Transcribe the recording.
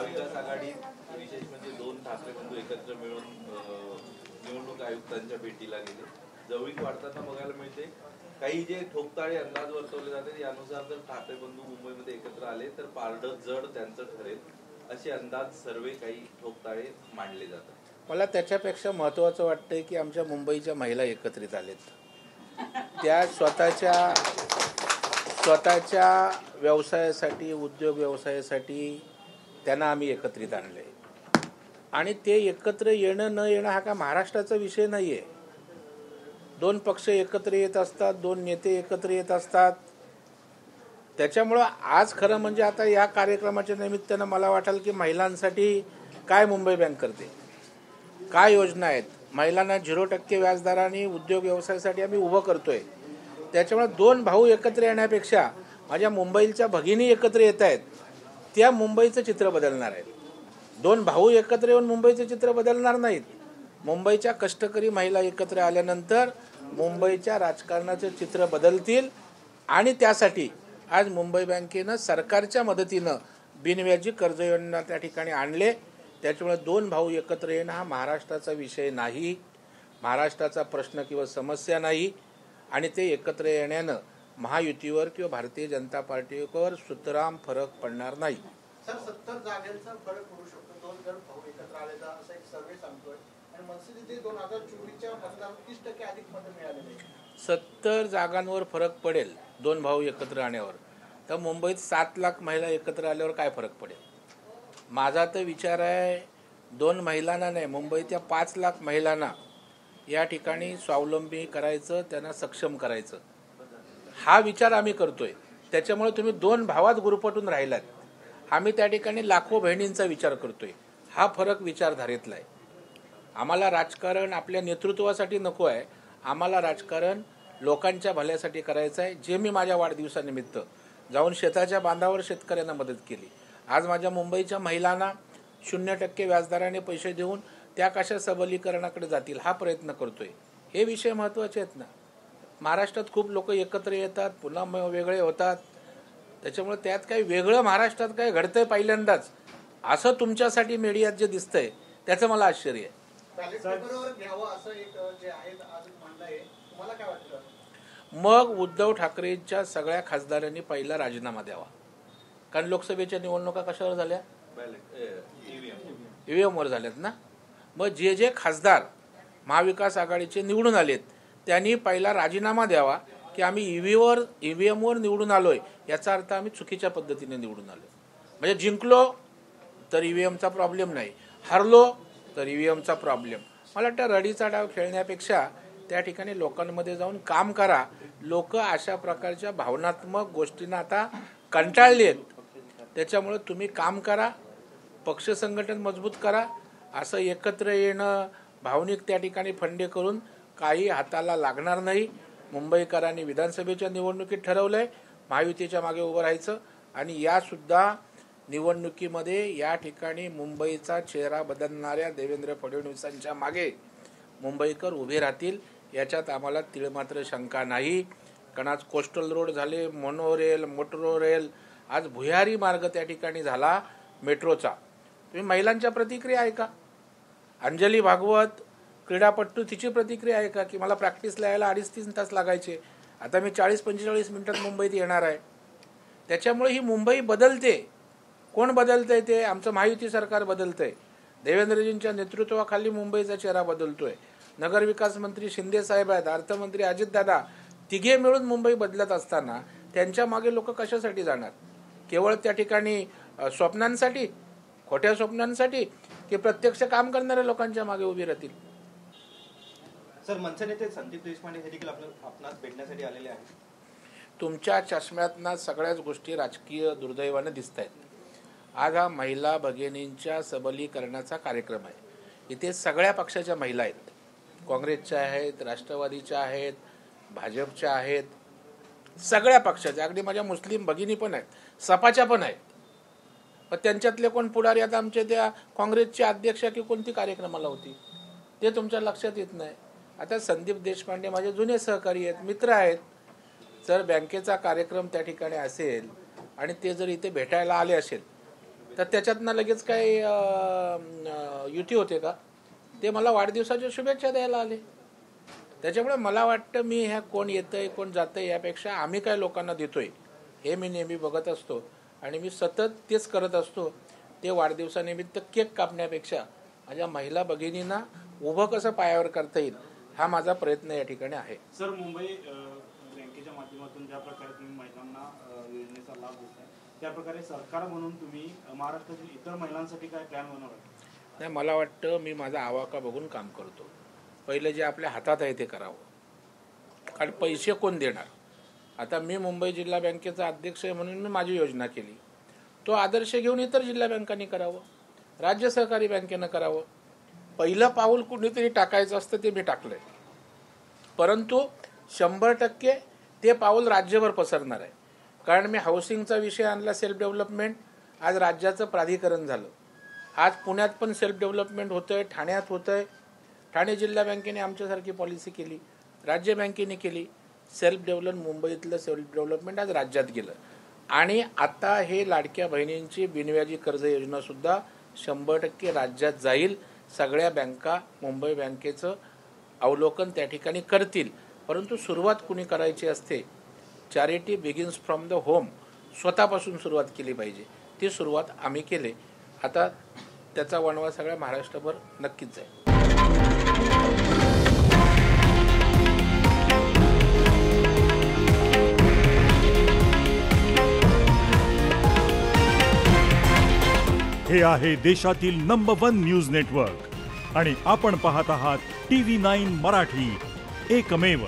महाविकास आघाडीत विशेष म्हणजे दोन ठाकरे बंधू एकत्र मिळून निवडणूक आयुक्तांच्या भेटीला गेले. जवळीक वाढताना बघायला मिळते. काही जे ठोकताळे अंदाज वर्तवले जाते यानुसार जर ठाकरे बंधू मुंबईमध्ये एकत्र आले तर पारडं जड त्यांचं ठरेल असे अंदाज सर्वे काही ठोकताळे मांडले जातात. मला त्याच्यापेक्षा महत्त्वाचं वाटतंय की आमच्या मुंबईच्या महिला एकत्रित आलेत. त्या स्वतःच्या व्यवसायासाठी, उद्योग व्यवसायासाठी त्यांना आम्ही एकत्रित आणले आणि ते एकत्र येणं न येणं हा का महाराष्ट्राचा विषय नाही आहे. दोन पक्ष एकत्र येत असतात, दोन नेते एकत्र येत असतात. त्याच्यामुळं आज खरं म्हणजे आता या कार्यक्रमाच्या निमित्तानं मला वाटेल की महिलांसाठी काय मुंबई बँक करते, काय योजना आहेत, महिलांना 0% व्याजदराने उद्योग व्यवसायासाठी आम्ही उभं करतोय. त्याच्यामुळे दोन भाऊ एकत्र येण्यापेक्षा माझ्या मुंबईच्या भगिनी एकत्र येत आहेत, त्या मुंबईचं चित्र बदलणार आहेत. दोन भाऊ एकत्र येऊन मुंबईचं चित्र बदलणार नाहीत. मुंबईच्या कष्टकरी महिला एकत्र आल्यानंतर मुंबईच्या राजकारणाचं चित्र बदलतील आणि त्यासाठी आज मुंबई बँकेनं सरकारच्या मदतीनं बिनव्याजी कर्ज योजना त्या ठिकाणी आणले. त्याच्यामुळे दोन भाऊ एकत्र येणं हा महाराष्ट्राचा विषय नाही, महाराष्ट्राचा प्रश्न किंवा समस्या नाही आणि ते एकत्र येण्यानं महायुतीवर किंवा भारतीय जनता पार्टीवर सुतराम फरक पडणार नाही. सर 70 जागांचा फरक पडू शकतो दोन जर भाऊ एकत्र आले तर असा एक सर्वे सांगतोय आणि मनसेचे 2024च्या मतदान 30% अधिक मतं मिळालेले. 70 जागांवर फरक पडेल दोन भाऊ एकत्र आल्यावर, तर मुंबईत 7 लाख महिला एकत्र आल्यावर काय फरक पडेल. माझा तर विचार आहे दोन महिलांना नाही, मुंबईच्या 5 लाख महिलांना या ठिकाणी स्वावलंबी करायचं, त्यांना सक्षम करायचं, हा विचार आम्ही करतोय. त्याच्यामुळे तुम्ही दोन भावात गुरफटून राहिलात. आम्ही त्या ठिकाणी लाखो बहिणींचा विचार करतोय. हा फरक विचारधारेतला आहे. आम्हाला राजकारण आपल्या नेतृत्वासाठी नको आहे, आम्हाला राजकारण लोकांच्या भल्यासाठी करायचं आहे. जे मी माझ्या वाढदिवसानिमित्त जाऊन शेताच्या बांधावर शेतकऱ्यांना मदत केली. आज माझ्या मुंबईच्या महिलांना 0% व्याजदराने पैसे देऊन त्या कशा सबलीकरणाकडे जातील हा प्रयत्न करतोय. हे विषय महत्त्वाचे आहेत ना. महाराष्ट्रात खूप लोक एकत्र येतात, पुन्हा वेगळे होतात. त्याच्यामुळे त्यात काही वेगळं महाराष्ट्रात काय घडतंय पहिल्यांदाच असं तुमच्यासाठी मीडियात जे दिसतंय त्याचं मला आश्चर्य आहे. मग उद्धव ठाकरेंच्या सगळ्या खासदारांनी पहिला राजीनामा द्यावा. कारण लोकसभेच्या निवडणुका कशावर झाल्या, ईव्हीएमवर झाल्यात ना. मग जे जे खासदार महाविकास आघाडीचे निवडून आलेत त्यांनी पहिला राजीनामा द्यावा की आम्ही ईव्हीएमवर निवडून आलोय, याचा अर्थ आम्ही चुकीच्या पद्धतीने निवडून आलोय. म्हणजे जिंकलो तर ईव्हीएमचा प्रॉब्लेम नाही, हरलो तर ईव्हीएमचा प्रॉब्लेम. मला वाटतं रडीचा डाव खेळण्यापेक्षा त्या ठिकाणी लोकांमध्ये जाऊन काम करा. लोक अशा प्रकारच्या भावनात्मक गोष्टींना आता कंटाळली आहेत. त्याच्यामुळे तुम्ही काम करा, पक्ष संघटन मजबूत करा. असं एकत्र येणं, भावनिक त्या ठिकाणी फंडे करून काही हाताला लागणार नाही. मुंबईकरांनी विधानसभेच्या निवडणुकीत ठरवलंय महायुतीच्या मागे उभं राहायचं आणि यासुद्धा निवडणुकीमध्ये या ठिकाणी मुंबईचा चेहरा बदलणाऱ्या देवेंद्र फडणवीसांच्या मागे मुंबईकर उभे राहतील, याच्यात आम्हाला तिळमात्र शंका नाही. कारण आज कोस्टल रोड झाले, मोनोरेल, मेट्रो रेल, आज भुयारी मार्ग त्या ठिकाणी झाला मेट्रोचा. तुम्ही महिलांच्या प्रतिक्रिया ऐका. अंजली भागवत क्रीडापटू, तिची प्रतिक्रिया ऐका की मला प्रॅक्टिसला यायला 2.5-3 तास लागायचे, आता मी 40-45 मिनिटात मुंबईत येणार आहे. त्याच्यामुळे ही मुंबई बदलते. कोण बदलतंय ते आमचं महायुती सरकार बदलतंय. देवेंद्रजींच्या नेतृत्वाखाली मुंबईचा चेहरा बदलतोय. नगरविकास मंत्री शिंदे साहेब आहेत, अर्थमंत्री अजितदादा, तिघे मिळून मुंबई बदलत असताना त्यांच्या मागे लोक कशासाठी जाणार. केवळ त्या ठिकाणी स्वप्नांसाठी, खोट्या स्वप्नांसाठी, की प्रत्यक्ष काम करणाऱ्या लोकांच्या मागे उभी राहतील. सर मनसे नेते संदीप देशपांडे हे देखील आपणास भेटण्यासाठी आलेले आहेत. तुमच्या चष्म्यातना सगळ्याच गोष्टी राजकीय दुर्दैवाने दिसत आहेत. आज हा महिला भगिनींच्या सबलीकरणाचा कार्यक्रम आहे. इथे सगळ्या पक्षाच्या महिला आहेत, काँग्रेसच्या आहेत, राष्ट्रवादीच्या आहेत, भाजपच्या आहेत, सगळ्या पक्षाच्या. अगदी माझ्या मुस्लिम भगिनी पण आहेत, सपाच्या पण आहेत. पण त्यांच्यातले कोण पुढारी आता आमच्या त्या काँग्रेसच्या अध्यक्षा की कोणती कार्यक्रमाला होती ते तुमच्या लक्षात येत नाही. आता संदीप देशपांडे माझे जुने सहकारी आहेत, मित्र आहेत. जर बँकेचा कार्यक्रम त्या ठिकाणी असेल आणि ते जर इथे भेटायला आले असेल तर त्याच्यातनं लगेच काय युती होते का? ते मला वाढदिवसाच्या शुभेच्छा द्यायला आले. त्याच्यामुळे मला वाटतं मी ह्या कोण येतंय कोण जातंय यापेक्षा आम्ही काय लोकांना देतोय हे मी नेहमी बघत असतो आणि मी सतत तेच करत असतो. ते वाढदिवसानिमित्त केक कापण्यापेक्षा माझ्या महिला भगिनींना उभं कसं पायावर करता येईल हा माझा प्रयत्न या ठिकाणी आहे. सर, मुंबई बँकेच्या माध्यमातून ज्या प्रकारे तुम्ही महिलांना योजनेचा लाभ देताय त्या प्रकारे सरकार म्हणून तुम्ही महाराष्ट्रातील इतर महिलांसाठी काय प्लॅन बनवला? नाही, मला वाटतं मी माझा आवाका बघून काम करतो. पहिलं जे आपल्या हातात आहे ते करावं, कारण पैसे कोण देणार? आता मी मुंबई जिल्हा बँकेचा अध्यक्ष आहे म्हणून मी माझी योजना केली. तो आदर्श घेऊन इतर जिल्हा बँकांनी करावं, राज्य सहकारी बँकेनं करावं. पहिलं पाऊल कुणीतरी टाकायचं असतं ते मी टाकलंय, परंतु 100% ते पाऊल राज्यभर पसरणार आहे. कारण मी हाऊसिंगचा विषय आणला, सेल्फ डेव्हलपमेंट. आज राज्याचं प्राधिकरण झालं. आज पुण्यात पण सेल्फ डेव्हलपमेंट होतंय, ठाण्यात होतंय. ठाणे जिल्हा बँकेने आमच्यासारखी पॉलिसी केली, राज्य बँकेने केली. सेल्फ डेव्हलपमेंट, मुंबईतलं सेल्फ डेव्हलपमेंट आज राज्यात गेलं. आणि आता हे लाडक्या बहिणींची बिनव्याजी कर्ज योजना सुद्धा 100% राज्यात जाईल. सगळ्या बँका मुंबई बँकेचं अवलोकन त्या ठिकाणी करतील. परंतु सुरुवात कुणी करायची असते? Charity begins from the home. स्वतःपासून सुरुवात केली पाहिजे. ती सुरुवात आम्ही केली. आता त्याचा वणवा सगळ्या महाराष्ट्रभर नक्कीच जाईल. हे आहे देशातील नंबर 1 न्यूज नेटवर्क आणि आपण पाहत आहात TV9 मराठी, एकमेव.